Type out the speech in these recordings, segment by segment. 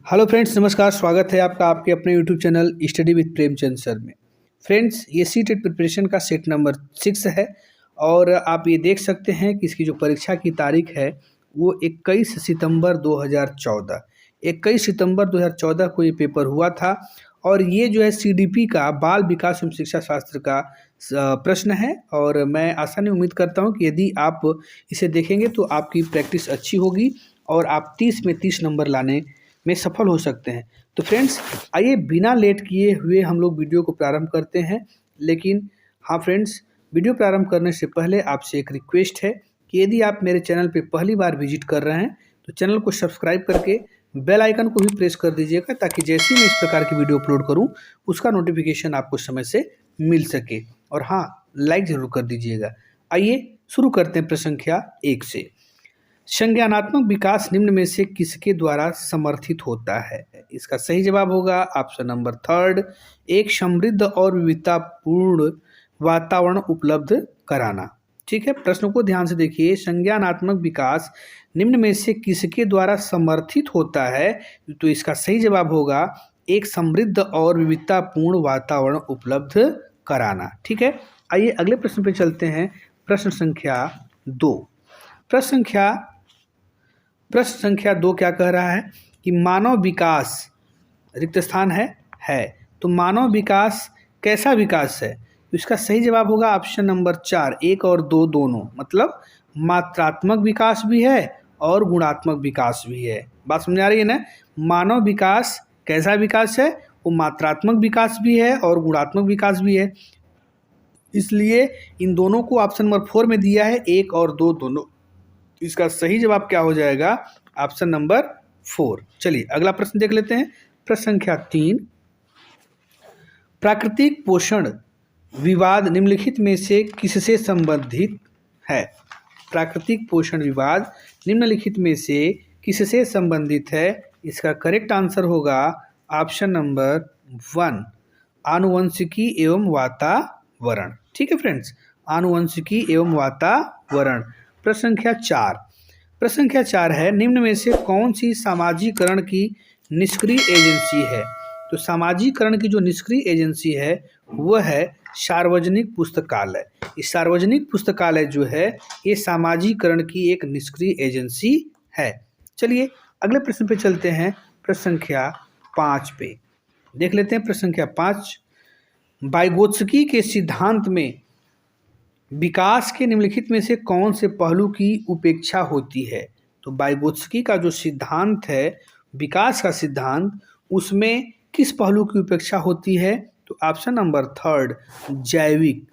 Hello friends, नमस्कार। स्वागत है आपका आपके अपने YouTube channel study with Premchand sir में। फ्रेंड्स, ये सीटेट प्रिपरेशन का सेट नंबर 6 है और आप ये देख सकते हैं कि इसकी जो परीक्षा की तारीख है वो 21 सितंबर 2014 को ये पेपर हुआ था। और ये जो है सीडीपी का बाल विकास एवं शिक्षा शास्त्र का प्रश्न है। और मैं आशा नहीं उम्मीद करता हूँ कि यदि आप इसे देखेंगे तो आपकी प्रैक्टिस अच्छी होगी और आप 30 में 30 नंबर लाने में सफल हो सकते हैं। तो फ्रेंड्स, आइए बिना लेट किए हुए हम लोग वीडियो को प्रारंभ करते हैं। लेकिन हाँ फ्रेंड्स, वीडियो प्रारंभ करने से पहले आपसे एक रिक्वेस्ट है कि यदि आप मेरे चैनल पे पहली बार विजिट कर रहे हैं तो चैनल को सब्सक्राइब करके बेल आइकन को भी प्रेस कर दीजिएगा, ताकि जैसे ही मैं इस प्रकार की वीडियो अपलोड करूं उसका नोटिफिकेशन आपको समय से मिल सके। और हाँ, लाइक ज़रूर कर दीजिएगा। आइए शुरू करते हैं प्रश्न संख्या 1 से। संज्ञानात्मक विकास निम्न में से किसके द्वारा समर्थित होता है? इसका सही जवाब होगा ऑप्शन नंबर 3, एक समृद्ध और विविधतापूर्ण वातावरण उपलब्ध कराना। ठीक है, प्रश्न को ध्यान से देखिए। संज्ञानात्मक विकास निम्न में से किसके द्वारा समर्थित होता है? तो इसका सही जवाब होगा एक समृद्ध और विविधतापूर्ण वातावरण उपलब्ध कराना। ठीक है, आइए अगले प्रश्न पे चलते हैं। प्रश्न संख्या 2। प्रश्न संख्या 2 क्या कह रहा है कि मानव विकास रिक्त स्थान है। तो मानव विकास कैसा विकास है? तो इसका सही जवाब होगा ऑप्शन नंबर 4, 1 और 2 दोनों। मतलब मात्रात्मक विकास भी है और गुणात्मक विकास भी है। बात समझ आ रही है ना? मानव विकास कैसा विकास है? वो मात्रात्मक विकास भी है और गुणात्मक विकास भी है। इसलिए इन दोनों को ऑप्शन नंबर 4 में दिया है, 1 और 2 दोनों। इसका सही जवाब क्या हो जाएगा? Option number 4। चलिए अगला प्रश्न देख लेते हैं। प्रश्न संख्या 3। प्राकृतिक पोषण विवाद निम्नलिखित में से किससे संबंधित है? प्राकृतिक पोषण विवाद निम्नलिखित में से किससे संबंधित है? इसका करेक्ट आंसर होगा ऑप्शन नंबर 1, आनुवंशिकी एवं वातावरण। ठीक है फ्रेंड्स, आनुवंशिकी एवं वातावरण। प्रश्न संख्या 4। प्रश्न संख्या 4 है, निम्न में से कौन सी सामाजिकरण की निष्क्रिय एजेंसी है? तो सामाजिकरण की जो निष्क्रिय एजेंसी है वह है सार्वजनिक पुस्तकालय। इस सार्वजनिक पुस्तकालय जो है ये सामाजिकरण की एक निष्क्रिय एजेंसी है। चलिए अगले प्रश्न पे चलते हैं। प्रश्न संख्या 5 पे देख लेते हैं। प्रश्न संख्या 5, वाइगोत्स्की के सिद्धांत में विकास के निम्नलिखित में से कौन से पहलू की उपेक्षा होती है? तो वाइगोत्स्की का जो सिद्धांत है, विकास का सिद्धांत, उसमें किस पहलू की उपेक्षा होती है? तो ऑप्शन नंबर 3, जैविक।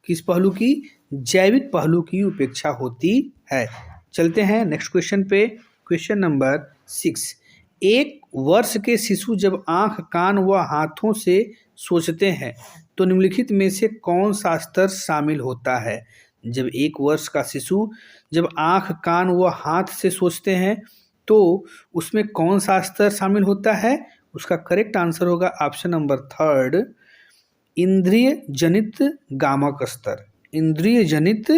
किस पहलू की? जैविक पहलू की उपेक्षा होती है। चलते हैं नेक्स्ट क्वेश्चन पे। Question number 6। एक वर्ष के शिशु जब आँख, कान व हाथों से सोचते हैं तो निम्नलिखित में से कौन सा स्तर शामिल होता है? जब एक वर्ष का शिशु जब आँख, कान व हाथ से सोचते हैं तो उसमें कौन सा स्तर शामिल होता है? उसका करेक्ट आंसर होगा ऑप्शन नंबर 3, इंद्रिय जनित गामक स्तर। इंद्रिय जनित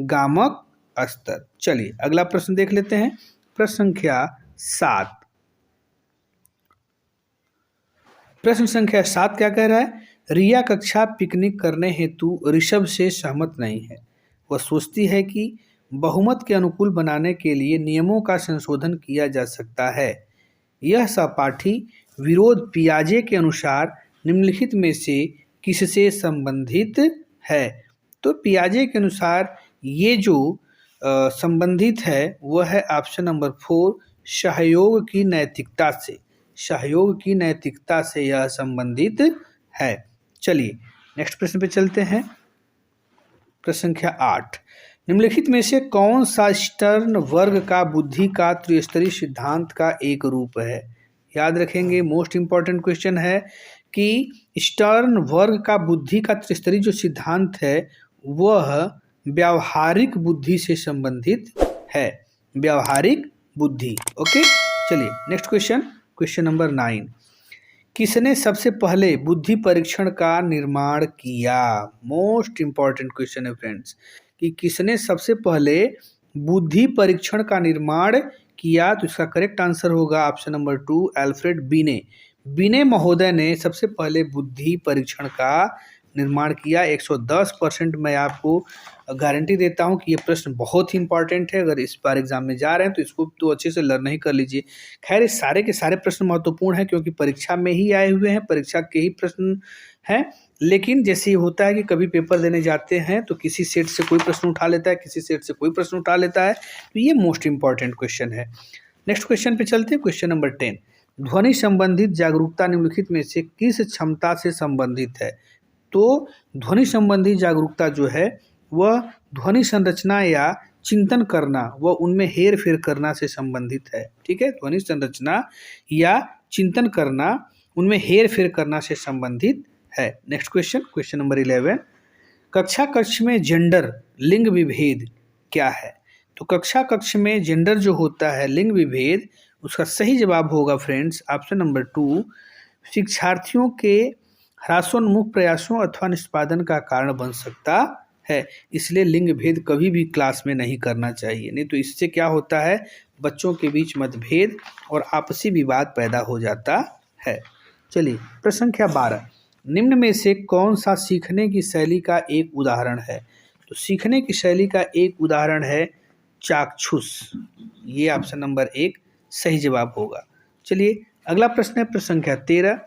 गामक स्तर। चलिए अगला प्रश्न देख लेते हैं। प्रश्न संख्या 7। प्रश्न संख्या 7 क्या कह रहा है? रिया कक्षा पिकनिक करने हेतु ऋषभ से सहमत नहीं है। वह सोचती है कि बहुमत के अनुकूल बनाने के लिए नियमों का संशोधन किया जा सकता है। यह सहपाठी विरोध पियाजे के अनुसार निम्नलिखित में से किससे संबंधित है? तो पियाजे के अनुसार ये जो संबंधित है वह है ऑप्शन नंबर 4, सहयोग की नैतिकता से। सहयोग की नैतिकता से यह संबंधित है। चलिए नेक्स्ट प्रश्न पे चलते हैं। प्रश्न संख्या 8। निम्नलिखित में से कौन सा स्टर्न वर्ग का बुद्धि का त्रिस्तरीय सिद्धांत का एक रूप है? याद रखेंगे, मोस्ट इंपॉर्टेंट क्वेश्चन है कि स्टर्न वर्ग का बुद्धि का त्रिस्तरीय जो सिद्धांत है वह व्यावहारिक बुद्धि से संबंधित है। व्यावहारिक बुद्धि। ओके, चलिए नेक्स्ट क्वेश्चन। Question number 9। किसने सबसे पहले बुद्धि परीक्षण का निर्माण किया? मोस्ट इंपॉर्टेंट क्वेश्चन है फ्रेंड्स कि किसने सबसे पहले बुद्धि परीक्षण का निर्माण किया, तो इसका करेक्ट आंसर होगा ऑप्शन नंबर 2 अल्फ्रेड बीने। बीने महोदय ने सबसे पहले बुद्धि परीक्षण का निर्माण किया। 110% मैं आपको गारंटी देता हूं कि ये प्रश्न बहुत ही इंपॉर्टेंट है। अगर इस बार एग्जाम में जा रहे हैं तो इसको तो अच्छे से लर्न ही कर लीजिए। खैर, इस सारे के सारे प्रश्न महत्वपूर्ण हैं क्योंकि परीक्षा में ही आए हुए हैं, परीक्षा के ही प्रश्न हैं। लेकिन जैसे ये होता है कि कभी पेपर देने जाते हैं तो किसी सेट से कोई प्रश्न उठा लेता है, किसी सेट से कोई प्रश्न उठा लेता है, तो ये मोस्ट इंपॉर्टेंट क्वेश्चन है। नेक्स्ट क्वेश्चन पे चलते हैं। क्वेश्चन नंबर 10, ध्वनि संबंधित जागरूकता निम्नलिखित में से किस क्षमता से संबंधित है? तो ध्वनि संबंधी जागरूकता जो है वह ध्वनि संरचना या चिंतन करना व उनमें हेर फेर करना से संबंधित है। ठीक है, ध्वनि संरचना या चिंतन करना, उनमें हेर फेर करना से संबंधित है। नेक्स्ट क्वेश्चन, क्वेश्चन नंबर 11, कक्षा कक्ष में जेंडर लिंग विभेद क्या है? तो कक्षा कक्ष में जेंडर जो होता है, लिंग विभेद, उसका सही जवाब होगा फ्रेंड्स ऑप्शन नंबर 2 शिक्षार्थियों के ह्रासोन्मुख प्रयासों अथवा निष्पादन का कारण बन सकता है। इसलिए लिंग भेद कभी भी क्लास में नहीं करना चाहिए, नहीं तो इससे क्या होता है, बच्चों के बीच मतभेद और आपसी विवाद पैदा हो जाता है। चलिए, प्रश्न संख्या 12, निम्न में से कौन सा सीखने की शैली का एक उदाहरण है? तो सीखने की शैली का एक उदाहरण है चाक्षुष। ये ऑप्शन नंबर 1 सही जवाब होगा। चलिए, अगला प्रश्न है प्रश्न संख्या 13,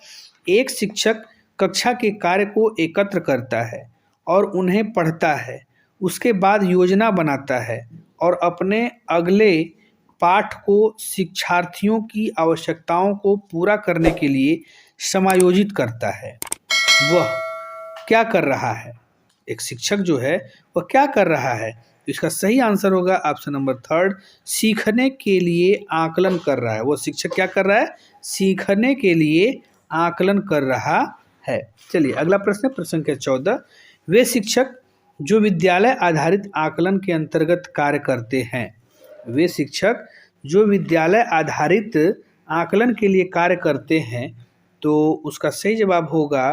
एक शिक्षक कक्षा के कार्य को एकत्र करता है और उन्हें पढ़ता है, उसके बाद योजना बनाता है और अपने अगले पाठ को शिक्षार्थियों की आवश्यकताओं को पूरा करने के लिए समायोजित करता है। वह क्या कर रहा है? एक शिक्षक जो है वह क्या कर रहा है? तो इसका सही आंसर होगा ऑप्शन नंबर 3 सीखने के लिए आकलन कर रहा है। वह शिक्षक क्या कर रहा है? सीखने के लिए आकलन कर रहा है। चलिए, अगला प्रश्न है प्रश्न संख्या 14, वे शिक्षक जो विद्यालय आधारित आकलन के अंतर्गत कार्य करते हैं। वे शिक्षक जो विद्यालय आधारित आकलन के लिए कार्य करते हैं, तो उसका सही जवाब होगा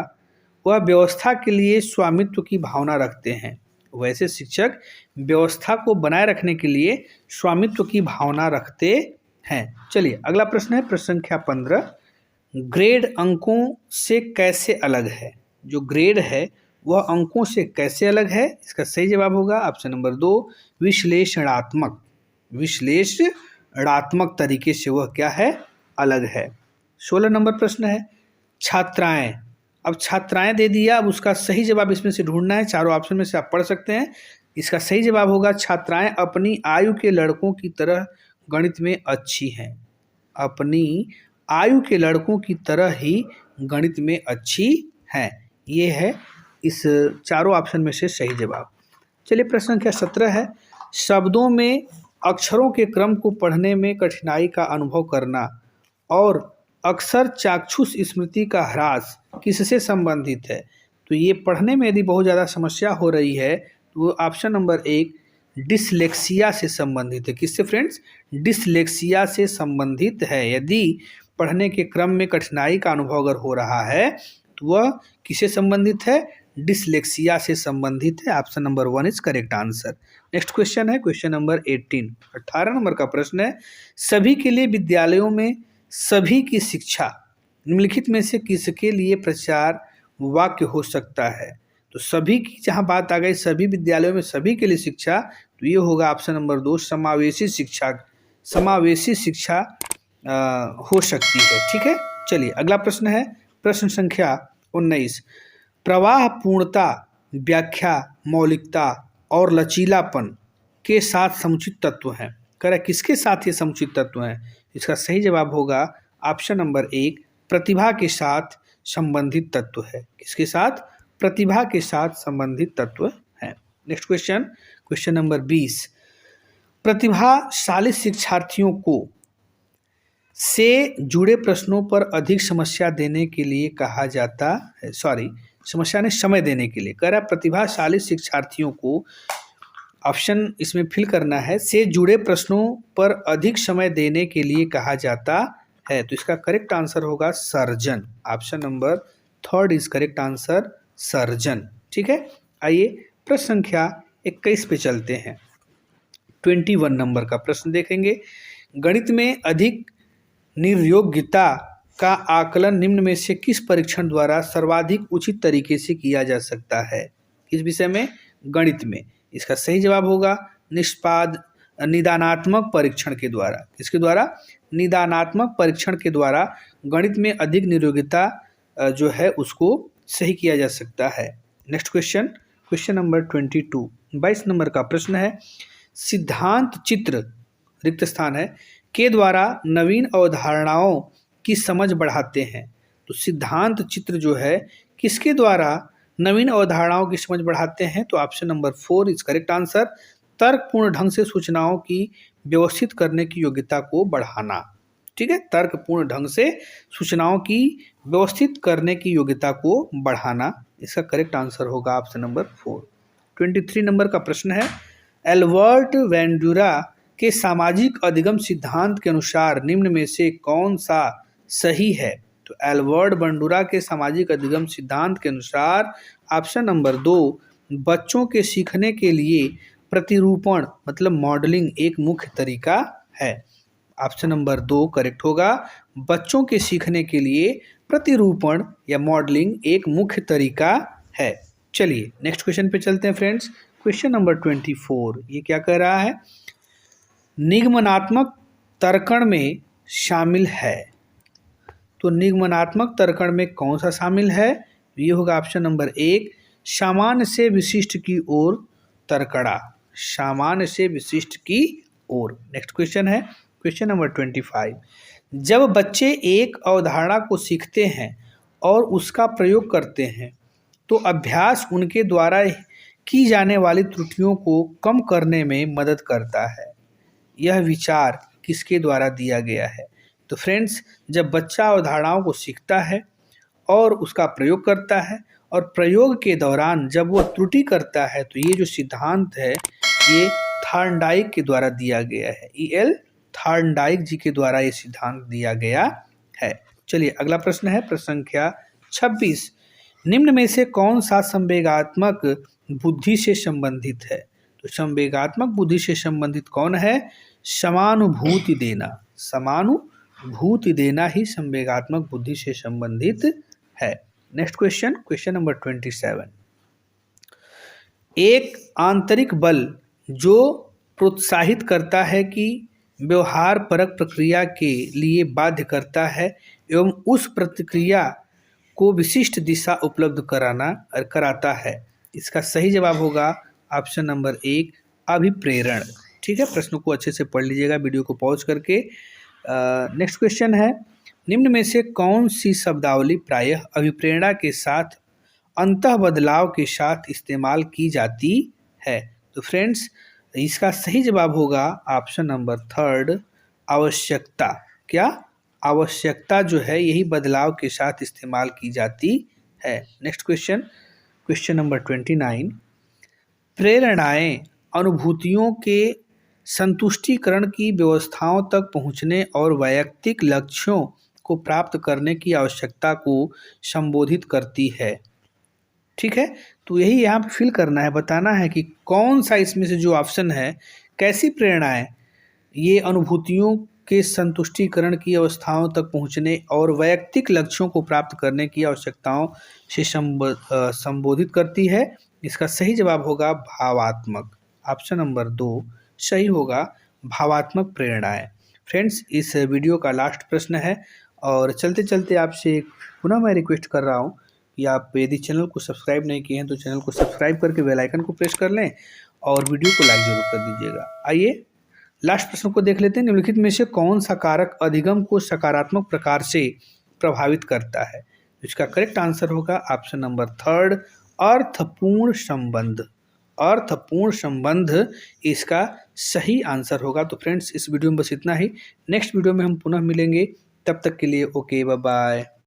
वह व्यवस्था के लिए स्वामित्व की भावना रखते हैं। वैसे शिक्षक व्यवस्था को बनाए रखने के लिए स्वामित्व की भावना रखते हैं। चलिए, अगला प्रश्न है प्रश्न संख्या 15, ग्रेड अंकों से कैसे अलग है? जो ग्रेड है वह अंकों से कैसे अलग है? इसका सही जवाब होगा ऑप्शन नंबर 2 विश्लेषणात्मक। विश्लेषणात्मक तरीके से वह क्या है? अलग है। 16 नंबर प्रश्न है छात्राएं। अब छात्राएं दे दिया, अब उसका सही जवाब इसमें से ढूंढना है। चारों ऑप्शन में से आप पढ़ सकते हैं। इसका सही जवाब होगा छात्राएं अपनी आयु के लड़कों की तरह गणित में अच्छी हैं। अपनी आयु के लड़कों की तरह ही गणित में अच्छी हैं। ये है इस चारों ऑप्शन में से सही जवाब। चलिए, प्रश्न संख्या 17 है शब्दों में अक्षरों के क्रम को पढ़ने में कठिनाई का अनुभव करना और अक्सर चाक्षुष स्मृति का ह्रास किससे संबंधित है? तो ये पढ़ने में यदि बहुत ज़्यादा समस्या हो रही है तो ऑप्शन नंबर 1 डिसलेक्सिया से संबंधित है। किससे फ्रेंड्स? डिसलेक्सिया से संबंधित है। यदि पढ़ने के क्रम में कठिनाई का अनुभव अगर हो रहा है तो वह किससे संबंधित है? डिसलेक्सिया से संबंधित है। Option number 1 is correct answer. Next question है क्वेश्चन नंबर 18 नंबर का प्रश्न है सभी के लिए विद्यालयों में सभी की शिक्षा निम्नलिखित में से किसके लिए प्रचार वाक्य हो सकता है? तो सभी की जहाँ बात आ गई, सभी विद्यालयों में सभी के लिए शिक्षा, तो ये होगा ऑप्शन नंबर 2 समावेशी शिक्षा। समावेशी शिक्षा हो सकती है। ठीक है, चलिए अगला प्रश्न है प्रश्न संख्या 19, प्रवाह पूर्णता, व्याख्या, मौलिकता और लचीलापन के साथ समुचित तत्व हैं। कह रहा है किसके साथ ये समुचित तत्व हैं? इसका सही जवाब होगा ऑप्शन नंबर 1 प्रतिभा के साथ संबंधित तत्व है। किसके साथ? प्रतिभा के साथ संबंधित तत्व है। नेक्स्ट क्वेश्चन, क्वेश्चन नंबर 20, प्रतिभाशाली शिक्षार्थियों को से जुड़े प्रश्नों पर अधिक समस्या देने के लिए कहा जाता है। समस्या ने समय देने के लिए। कह रहा है प्रतिभाशाली शिक्षार्थियों को, ऑप्शन इसमें फिल करना है, से जुड़े प्रश्नों पर अधिक समय देने के लिए कहा जाता है। तो इसका करेक्ट आंसर होगा surgeon. Option number 3 is correct answer, surgeon. ठीक है, आइए प्रश्न संख्या 21 पे चलते हैं। 21 नंबर का प्रश्न देखेंगे। गणित में अधिक निर्योग्यता का आकलन निम्न में से किस परीक्षण द्वारा सर्वाधिक उचित तरीके से किया जा सकता है? किस विषय में? गणित में। इसका सही जवाब होगा निदानात्मक परीक्षण के द्वारा। किसके द्वारा? निदानात्मक परीक्षण के द्वारा गणित में अधिक निर्योग्यता जो है उसको सही किया जा सकता है। Next question, question number 22, 22 number का प्रश्न है, सिद्धांत चित्र रिक्त स्थान है के द्वारा नवीन अवधारणाओं की समझ बढ़ाते हैं। तो सिद्धांत चित्र जो है किसके द्वारा नवीन अवधारणाओं की समझ बढ़ाते हैं? तो option number 4 is correct answer. तर्कपूर्ण ढंग से सूचनाओं की व्यवस्थित करने की योग्यता को बढ़ाना। ठीक है, तर्कपूर्ण ढंग से सूचनाओं की व्यवस्थित करने की योग्यता को बढ़ाना, इसका करेक्ट आंसर होगा ऑप्शन नंबर 4। 23 नंबर का प्रश्न है, एल्बर्ट वेंडुरा के सामाजिक अधिगम सिद्धांत के अनुसार निम्न में से कौन सा सही है? तो एल्बर्ट वेंडुरा के सामाजिक अधिगम सिद्धांत के अनुसार ऑप्शन नंबर 2 बच्चों के सीखने के लिए प्रतिरूपण मतलब मॉडलिंग एक मुख्य तरीका है। ऑप्शन नंबर 2 करेक्ट होगा। बच्चों के सीखने के लिए प्रतिरूपण या मॉडलिंग एक मुख्य तरीका है। चलिए नेक्स्ट क्वेश्चन पे चलते हैं फ्रेंड्स। क्वेश्चन नंबर 24, ये क्या कह रहा है? निगमनात्मक तर्कण में शामिल है। तो निगमनात्मक तर्कण में कौन सा शामिल है? ये होगा ऑप्शन नंबर 1 सामान्य से विशिष्ट की ओर तर्कड़ा, सामान्य से विशिष्ट की ओर। नेक्स्ट क्वेश्चन है क्वेश्चन नंबर 25, जब बच्चे एक अवधारणा को सीखते हैं और उसका प्रयोग करते हैं तो अभ्यास उनके द्वारा की जाने वाली त्रुटियों को कम करने में मदद करता है। यह विचार किसके द्वारा दिया गया है? तो फ्रेंड्स, जब बच्चा अवधारणाओं को सीखता है और उसका प्रयोग करता है और प्रयोग के दौरान जब वो त्रुटि करता है तो ये जो सिद्धांत है ये थॉर्नडाइक के द्वारा दिया गया है। E.L. थॉर्नडाइक जी के द्वारा ये सिद्धांत दिया गया है। चलिए अगला प्रश्न है प्रश्न संख्या 26, निम्न में से कौन सा संवेगात्मक बुद्धि से संबंधित है? तो संवेगात्मक बुद्धि से संबंधित कौन है? समानुभूति देना, समानुभूति देना ही संवेगात्मक बुद्धि से संबंधित है। नेक्स्ट क्वेश्चन, क्वेश्चन नंबर 27, एक आंतरिक बल जो प्रोत्साहित करता है कि व्यवहार परक प्रक्रिया के लिए बाध्य करता है एवं उस प्रतिक्रिया को विशिष्ट दिशा उपलब्ध कराता है। इसका सही जवाब होगा ऑप्शन नंबर 1 अभिप्रेरण। ठीक है, प्रश्न को अच्छे से पढ़ लीजिएगा वीडियो को पॉज करके। नेक्स्ट क्वेश्चन है, निम्न में से कौन सी शब्दावली प्रायः अभिप्रेरणा के साथ अंतः बदलाव के साथ इस्तेमाल की जाती है? तो फ्रेंड्स, इसका सही जवाब होगा ऑप्शन नंबर 3 आवश्यकता। क्या? आवश्यकता जो है यही बदलाव के साथ इस्तेमाल की जाती है। नेक्स्ट क्वेश्चन, क्वेश्चन नंबर 29, प्रेरणाएं अनुभूतियों के संतुष्टिकरण की व्यवस्थाओं तक पहुंचने और वैयक्तिक लक्ष्यों को प्राप्त करने की आवश्यकता को संबोधित करती है। ठीक है, तो यही यहाँ पे फिल करना है, बताना है कि कौन सा इसमें से जो ऑप्शन है, कैसी प्रेरणाएं ये अनुभूतियों के संतुष्टिकरण की अवस्थाओं तक पहुँचने और वैयक्तिक लक्ष्यों को प्राप्त करने की आवश्यकताओं से संबोधित करती है। इसका सही जवाब होगा भावात्मक। ऑप्शन नंबर 2 सही होगा, भावात्मक प्रेरणाएं। फ्रेंड्स, इस वीडियो का लास्ट प्रश्न है और चलते चलते आपसे पुनः मैं रिक्वेस्ट कर रहा हूँ कि आप यदि चैनल को सब्सक्राइब नहीं किए हैं तो चैनल को सब्सक्राइब करके बेल आइकन को प्रेस कर लें और वीडियो को लाइक जरूर कर दीजिएगा। आइए लास्ट प्रश्न को देख लेते हैं। निम्नलिखित में से कौन सा कारक अधिगम को सकारात्मक प्रकार से प्रभावित करता है? इसका करेक्ट आंसर होगा ऑप्शन नंबर 3 अर्थपूर्ण संबंध। अर्थपूर्ण संबंध इसका सही आंसर होगा। तो फ्रेंड्स, इस वीडियो में बस इतना ही। नेक्स्ट वीडियो में हम पुनः मिलेंगे, तब तक के लिए ओके, बाय बाय।